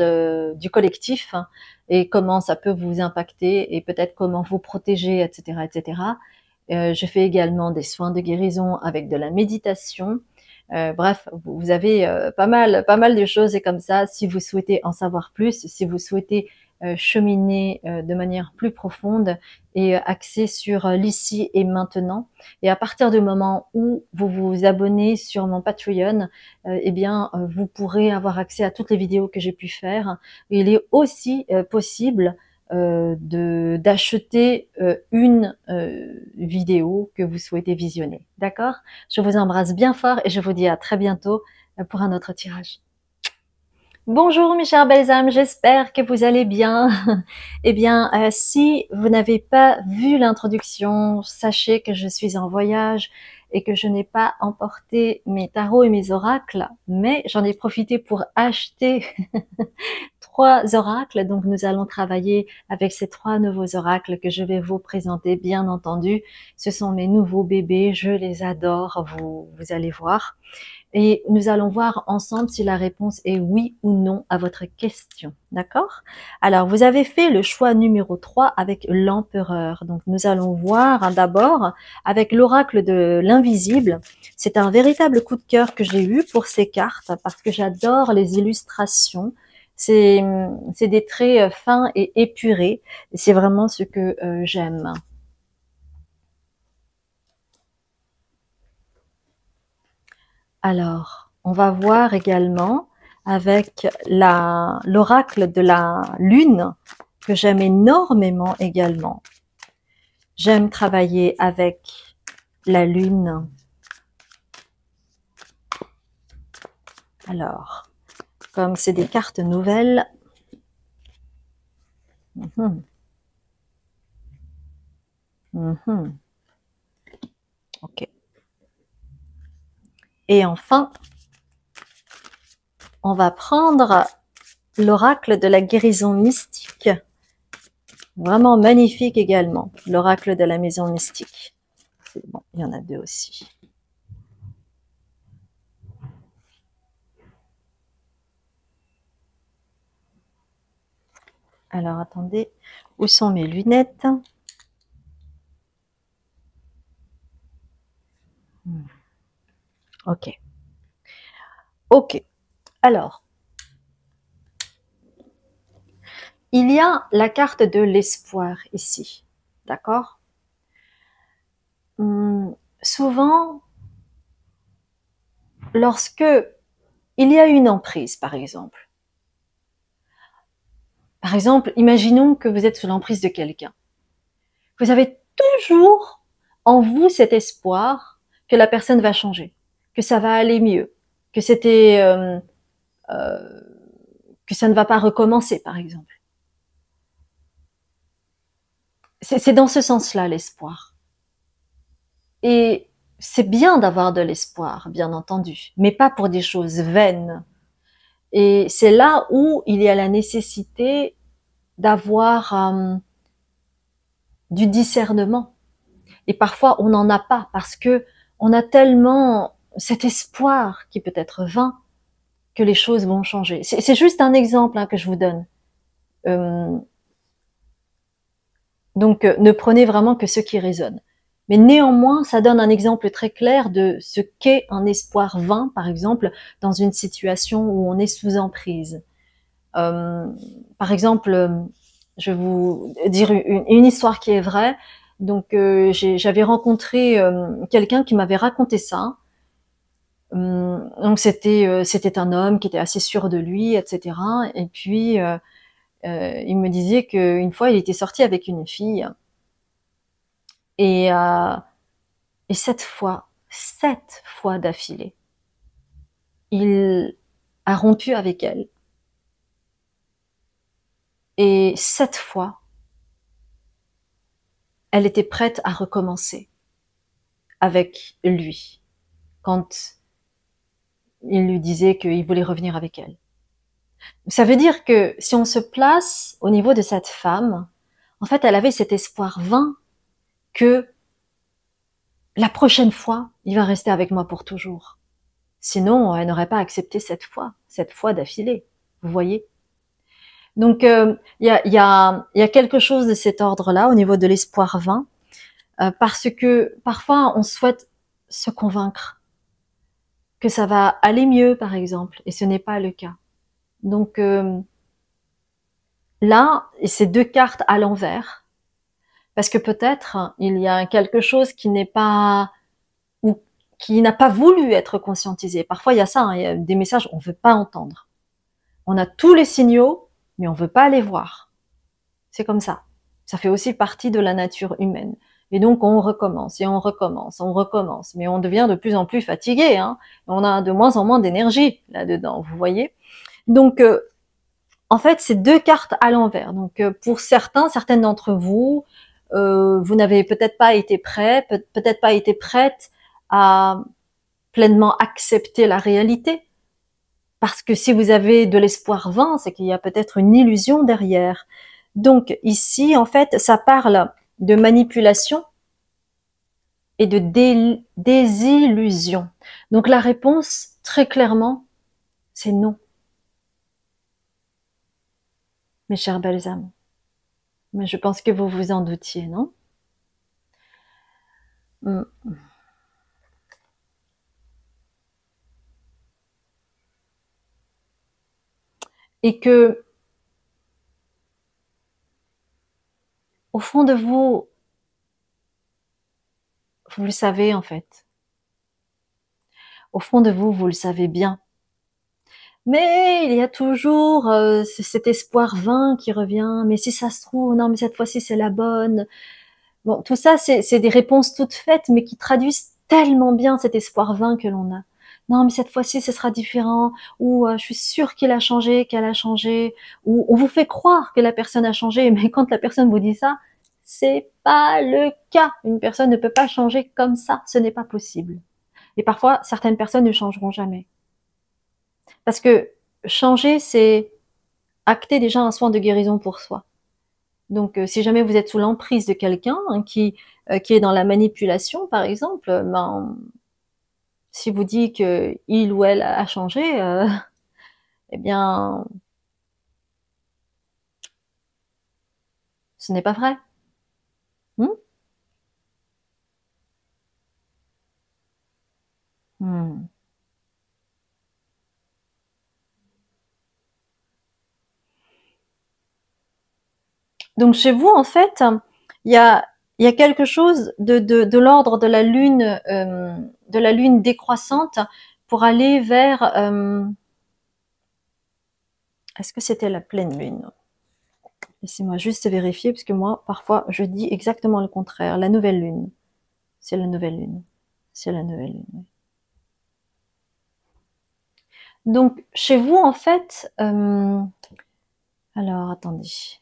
du collectif, hein, et comment ça peut vous impacter et peut-être comment vous protéger, etc., etc. Je fais également des soins de guérison avec de la méditation. Bref, vous avez pas mal de choses et comme ça, si vous souhaitez en savoir plus, si vous souhaitez cheminer de manière plus profonde et axée sur l'ici et maintenant. Et à partir du moment où vous vous abonnez sur mon Patreon, eh bien, vous pourrez avoir accès à toutes les vidéos que j'ai pu faire. Il est aussi possible d'acheter une vidéo que vous souhaitez visionner. D'accord? Je vous embrasse bien fort et je vous dis à très bientôt pour un autre tirage. Bonjour mes chères belles âmes, j'espère que vous allez bien. Eh bien, si vous n'avez pas vu l'introduction, sachez que je suis en voyage et que je n'ai pas emporté mes tarots et mes oracles, mais j'en ai profité pour acheter 3 oracles. Donc nous allons travailler avec ces 3 nouveaux oracles que je vais vous présenter, bien entendu. Ce sont mes nouveaux bébés, je les adore, vous allez voir. Et nous allons voir ensemble si la réponse est oui ou non à votre question. D'accord? Alors, vous avez fait le choix numéro 3 avec l'empereur. Donc, nous allons voir d'abord avec l'oracle de l'invisible. C'est un véritable coup de cœur que j'ai eu pour ces cartes parce que j'adore les illustrations. C'est des traits fins et épurés. Et c'est vraiment ce que j'aime. Alors, on va voir également avec l'oracle de la lune, que j'aime énormément également. J'aime travailler avec la lune. Alors, comme c'est des cartes nouvelles, ok. Et enfin, on va prendre l'oracle de la guérison mystique. Vraiment magnifique également, l'oracle de la maison mystique. Bon, il y en a deux aussi. Alors, attendez, où sont mes lunettes? Ok. Ok. Alors, il y a la carte de l'espoir ici. D'accord? Souvent, lorsque il y a une emprise, par exemple. Par exemple, imaginons que vous êtes sous l'emprise de quelqu'un. Vous avez toujours en vous cet espoir que la personne va changer, que ça va aller mieux, que que ça ne va pas recommencer, par exemple. C'est dans ce sens-là l'espoir. Et c'est bien d'avoir de l'espoir, bien entendu, mais pas pour des choses vaines. Et c'est là où il y a la nécessité d'avoir du discernement. Et parfois, on n'en a pas parce que on a tellement cet espoir qui peut être vain que les choses vont changer. C'est juste un exemple que je vous donne. Donc, ne prenez vraiment que ce qui résonne. Mais néanmoins, ça donne un exemple très clair de ce qu'est un espoir vain, par exemple, dans une situation où on est sous emprise. Par exemple, je vais vous dire une histoire qui est vraie. Donc, j'avais rencontré quelqu'un qui m'avait raconté ça. Donc, c'était un homme qui était assez sûr de lui, etc. Et puis, il me disait qu'une fois, il était sorti avec une fille. Et 7 fois d'affilée, il a rompu avec elle. Et 7 fois, elle était prête à recommencer avec lui quand il lui disait qu'il voulait revenir avec elle. Ça veut dire que si on se place au niveau de cette femme, en fait, elle avait cet espoir vain que la prochaine fois, il va rester avec moi pour toujours. Sinon, elle n'aurait pas accepté 7 fois d'affilée. Vous voyez? Donc, il y a quelque chose de cet ordre-là au niveau de l'espoir vain, parce que parfois, on souhaite se convaincre que ça va aller mieux, par exemple, et ce n'est pas le cas. Donc, là, et ces deux cartes à l'envers, parce que peut-être il y a quelque chose qui n'est pas ou qui n'a pas voulu être conscientisé. Parfois, il y a ça, il y a des messages on veut pas entendre. On a tous les signaux, mais on veut pas les voir. C'est comme ça. Ça fait aussi partie de la nature humaine. Et donc, on recommence, et on recommence, on recommence. Mais on devient de plus en plus fatigué, hein. On a de moins en moins d'énergie là-dedans, vous voyez. Donc, en fait, c'est deux cartes à l'envers. Donc, pour certaines d'entre vous, vous n'avez peut-être pas été prêt, peut-être pas été prête à pleinement accepter la réalité. Parce que si vous avez de l'espoir vain, c'est qu'il y a peut-être une illusion derrière. Donc ici, en fait, ça parle de manipulation et de désillusion. Donc la réponse très clairement, c'est non, mes chères belles âmes. Mais je pense que vous vous en doutiez, non? Mm. Et que, au fond de vous, vous le savez en fait. Au fond de vous, vous le savez bien. Mais il y a toujours cet espoir vain qui revient. Mais si ça se trouve, non, mais cette fois-ci c'est la bonne. Bon, tout ça, c'est des réponses toutes faites, mais qui traduisent tellement bien cet espoir vain que l'on a. Non, mais cette fois-ci, ce sera différent. Ou je suis sûre qu'il a changé, qu'elle a changé. Ou on vous fait croire que la personne a changé, mais quand la personne vous dit ça, c'est pas le cas. Une personne ne peut pas changer comme ça. Ce n'est pas possible. Et parfois, certaines personnes ne changeront jamais. Parce que changer, c'est acter déjà un soin de guérison pour soi. Donc, si jamais vous êtes sous l'emprise de quelqu'un qui est dans la manipulation, par exemple, ben, si vous dit que il ou elle a changé, eh bien, ce n'est pas vrai. Hmm. Hmm. Donc, chez vous, en fait, il y a, il y a quelque chose de l'ordre de la lune décroissante pour aller vers. Est-ce que c'était la pleine lune? Laissez-moi juste vérifier, parce que moi, parfois, je dis exactement le contraire. La nouvelle lune. C'est la nouvelle lune. C'est la nouvelle lune. Donc, chez vous, en fait, alors, attendez.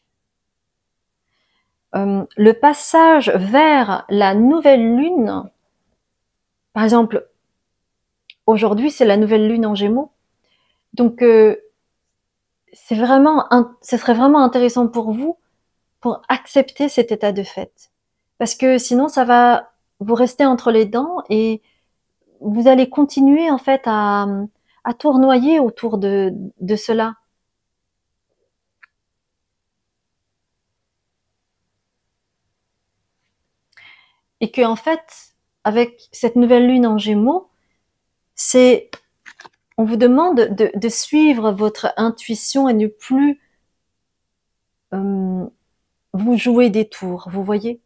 Le passage vers la nouvelle lune, par exemple, aujourd'hui, c'est la nouvelle lune en Gémeaux. Donc, ce serait vraiment intéressant pour vous pour accepter cet état de fait. Parce que sinon, ça va vous rester entre les dents et vous allez continuer en fait à tournoyer autour de cela. Et que en fait, avec cette nouvelle lune en Gémeaux, on vous demande de suivre votre intuition et ne plus vous jouer des tours. Vous voyez?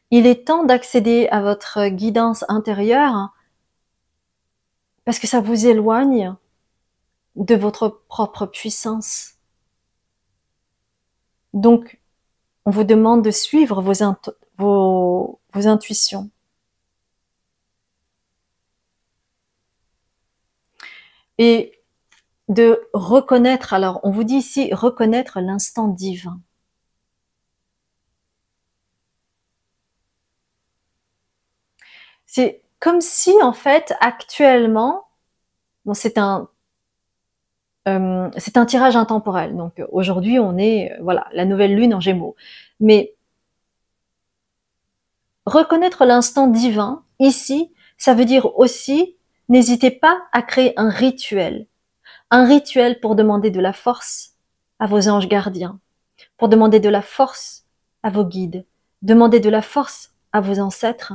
Il est temps d'accéder à votre guidance intérieure parce que ça vous éloigne de votre propre puissance. Donc, on vous demande de suivre vos intuitions. Et de reconnaître, alors on vous dit ici, reconnaître l'instant divin. C'est comme si, en fait, actuellement, bon, c'est un tirage intemporel. Donc aujourd'hui, on est, voilà, la nouvelle lune en Gémeaux. Mais reconnaître l'instant divin, ici, ça veut dire aussi, n'hésitez pas à créer un rituel. Un rituel pour demander de la force à vos anges gardiens, pour demander de la force à vos guides, demander de la force à vos ancêtres,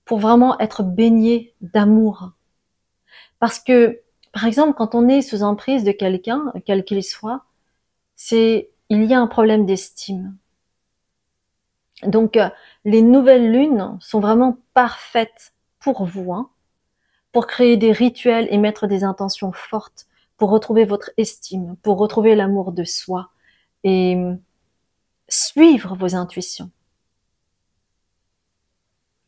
pour vraiment être baigné d'amour. Parce que, par exemple, quand on est sous emprise de quelqu'un, quel qu'il soit, il y a un problème d'estime. Donc, les nouvelles lunes sont vraiment parfaites pour vous, hein, pour créer des rituels et mettre des intentions fortes, pour retrouver votre estime, pour retrouver l'amour de soi et suivre vos intuitions.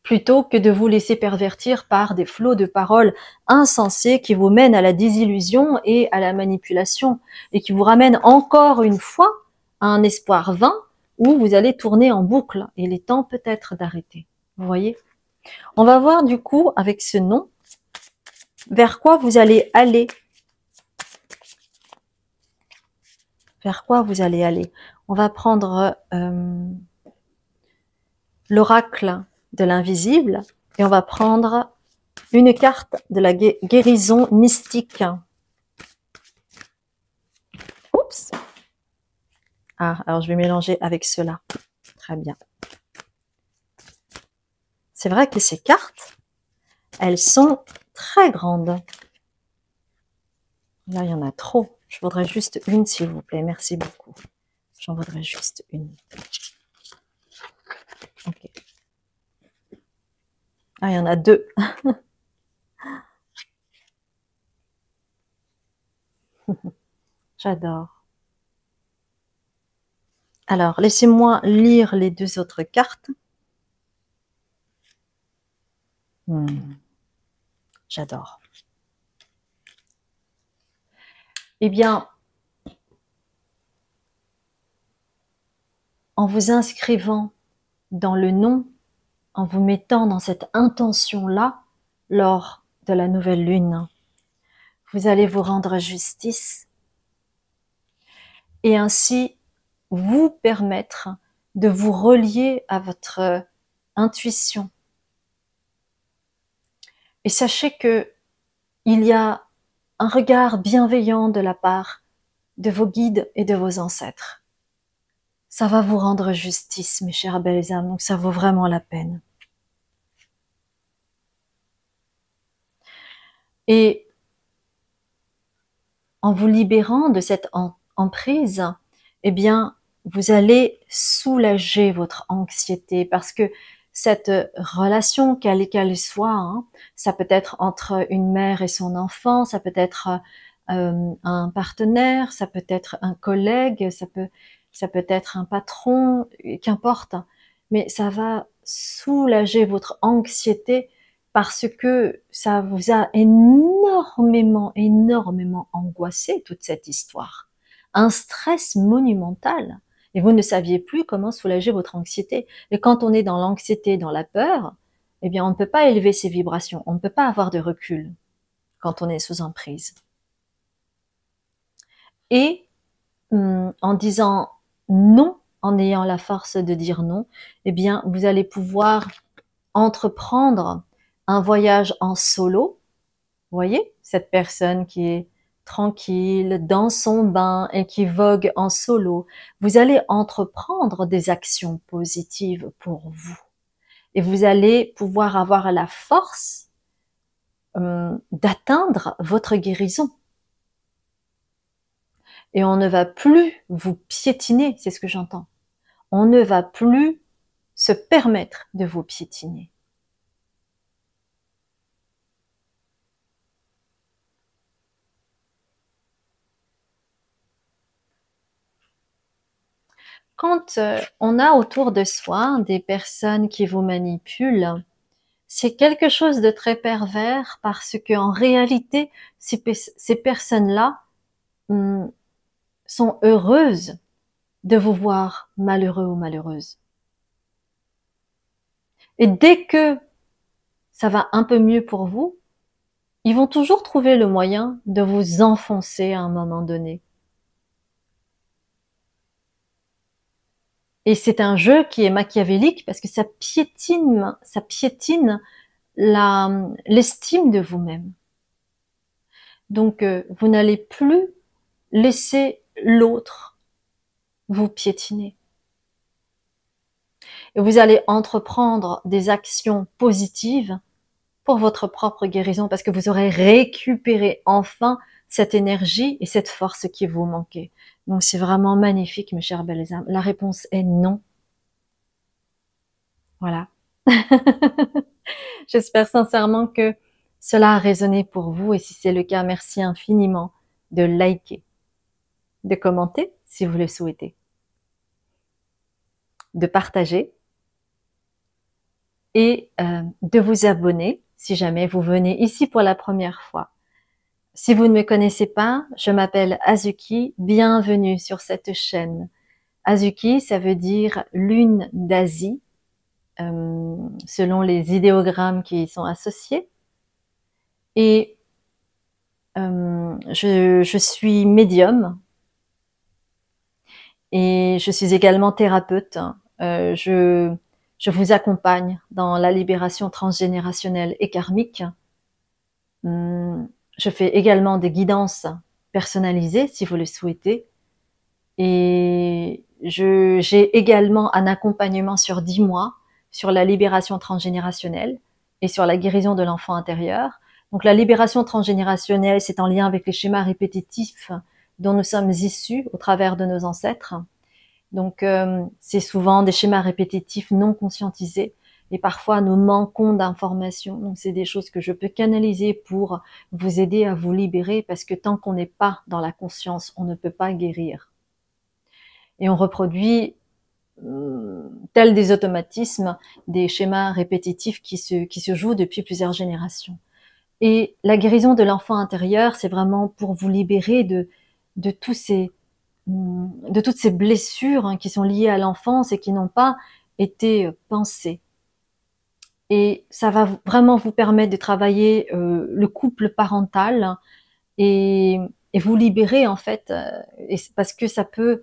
Plutôt que de vous laisser pervertir par des flots de paroles insensées qui vous mènent à la désillusion et à la manipulation et qui vous ramènent encore une fois à un espoir vain où vous allez tourner en boucle. Et il est temps peut-être d'arrêter. Vous voyez? On va voir du coup avec ce nom vers quoi vous allez aller. Vers quoi vous allez aller. On va prendre l'oracle de l'invisible et on va prendre Une carte de la guérison mystique. Oups. Ah, alors je vais mélanger avec cela. Très bien. C'est vrai que ces cartes, elles sont très grandes. Là, il y en a trop. Je voudrais juste une, s'il vous plaît. Merci beaucoup. J'en voudrais juste une. Ok. Ah, il y en a deux. J'adore. Alors, laissez-moi lire les deux autres cartes. J'adore. Eh bien, en vous inscrivant dans le nom, en vous mettant dans cette intention-là, lors de la nouvelle lune, vous allez vous rendre justice et ainsi vous permettre de vous relier à votre intuition. Et sachez que il y a un regard bienveillant de la part de vos guides et de vos ancêtres. Ça va vous rendre justice, mes chères belles âmes, donc ça vaut vraiment la peine. Et en vous libérant de cette emprise, eh bien, vous allez soulager votre anxiété parce que cette relation, quelle qu'elle soit, hein, ça peut être entre une mère et son enfant, ça peut être un partenaire, ça peut être un collègue, ça peut être un patron, qu'importe, mais ça va soulager votre anxiété parce que ça vous a énormément angoissé toute cette histoire. Un stress monumental. Et vous ne saviez plus comment soulager votre anxiété. Et quand on est dans l'anxiété, dans la peur, eh bien, on ne peut pas élever ses vibrations. On ne peut pas avoir de recul quand on est sous emprise. Et en disant non, en ayant la force de dire non, eh bien, vous allez pouvoir entreprendre un voyage en solo. Vous voyez, cette personne qui est tranquille, dans son bain et qui vogue en solo, vous allez entreprendre des actions positives pour vous. Et vous allez pouvoir avoir la force d'atteindre votre guérison. Et on ne va plus vous piétiner, c'est ce que j'entends. On ne va plus se permettre de vous piétiner. Quand on a autour de soi des personnes qui vous manipulent, c'est quelque chose de très pervers parce que en réalité, ces personnes-là sont heureuses de vous voir malheureux ou malheureuse. Et dès que ça va un peu mieux pour vous, ils vont toujours trouver le moyen de vous enfoncer à un moment donné. Et c'est un jeu qui est machiavélique parce que ça piétine l'estime de vous-même. Donc, vous n'allez plus laisser l'autre vous piétiner. Et vous allez entreprendre des actions positives pour votre propre guérison parce que vous aurez récupéré enfin cette énergie et cette force qui vous manquait. Donc, c'est vraiment magnifique, mes chères belles âmes. La réponse est non. Voilà. J'espère sincèrement que cela a résonné pour vous et si c'est le cas, merci infiniment de liker, de commenter si vous le souhaitez, de partager et de vous abonner si jamais vous venez ici pour la première fois. Si vous ne me connaissez pas, je m'appelle Azuki, bienvenue sur cette chaîne. Azuki, ça veut dire lune d'Asie, selon les idéogrammes qui y sont associés. Et je suis médium et je suis également thérapeute. Je vous accompagne dans la libération transgénérationnelle et karmique Je fais également des guidances personnalisées si vous le souhaitez. Et j'ai également un accompagnement sur 10 mois sur la libération transgénérationnelle et sur la guérison de l'enfant intérieur. Donc la libération transgénérationnelle, c'est en lien avec les schémas répétitifs dont nous sommes issus au travers de nos ancêtres. Donc c'est souvent des schémas répétitifs non conscientisés et parfois nous manquons d'informations. Donc c'est des choses que je peux canaliser pour vous aider à vous libérer, parce que tant qu'on n'est pas dans la conscience, on ne peut pas guérir. Et on reproduit tels des automatismes, des schémas répétitifs qui se jouent depuis plusieurs générations. Et la guérison de l'enfant intérieur, c'est vraiment pour vous libérer de toutes ces blessures, hein, qui sont liées à l'enfance et qui n'ont pas été pensées. Et ça va vraiment vous permettre de travailler le couple parental et vous libérer en fait, parce que ça peut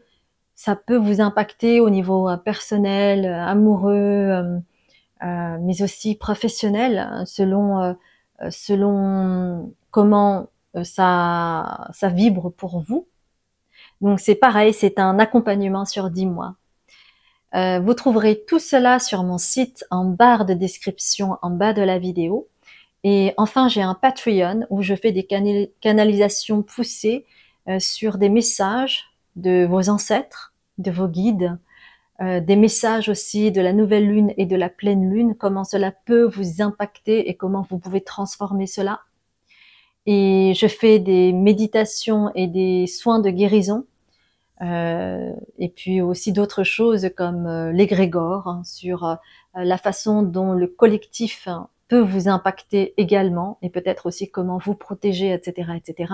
vous impacter au niveau personnel, amoureux, mais aussi professionnel, hein, selon comment ça vibre pour vous. Donc c'est pareil, c'est un accompagnement sur 10 mois. Vous trouverez tout cela sur mon site en barre de description en bas de la vidéo. Et enfin, j'ai un Patreon où je fais des canalisations poussées sur des messages de vos ancêtres, de vos guides, des messages aussi de la nouvelle lune et de la pleine lune, comment cela peut vous impacter et comment vous pouvez transformer cela. Et je fais des méditations et des soins de guérison, et puis aussi d'autres choses comme l'égrégore, hein, sur la façon dont le collectif peut vous impacter également, et peut-être aussi comment vous protéger, etc., etc.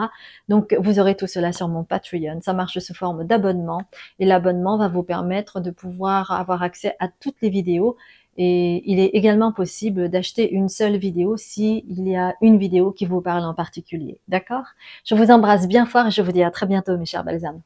Donc vous aurez tout cela sur mon Patreon. Ça marche sous forme d'abonnement, et l'abonnement va vous permettre de pouvoir avoir accès à toutes les vidéos. Et il est également possible d'acheter une seule vidéo s'il y a une vidéo qui vous parle en particulier. D'accord? Je vous embrasse bien fort et je vous dis à très bientôt, mes chers belles âmes.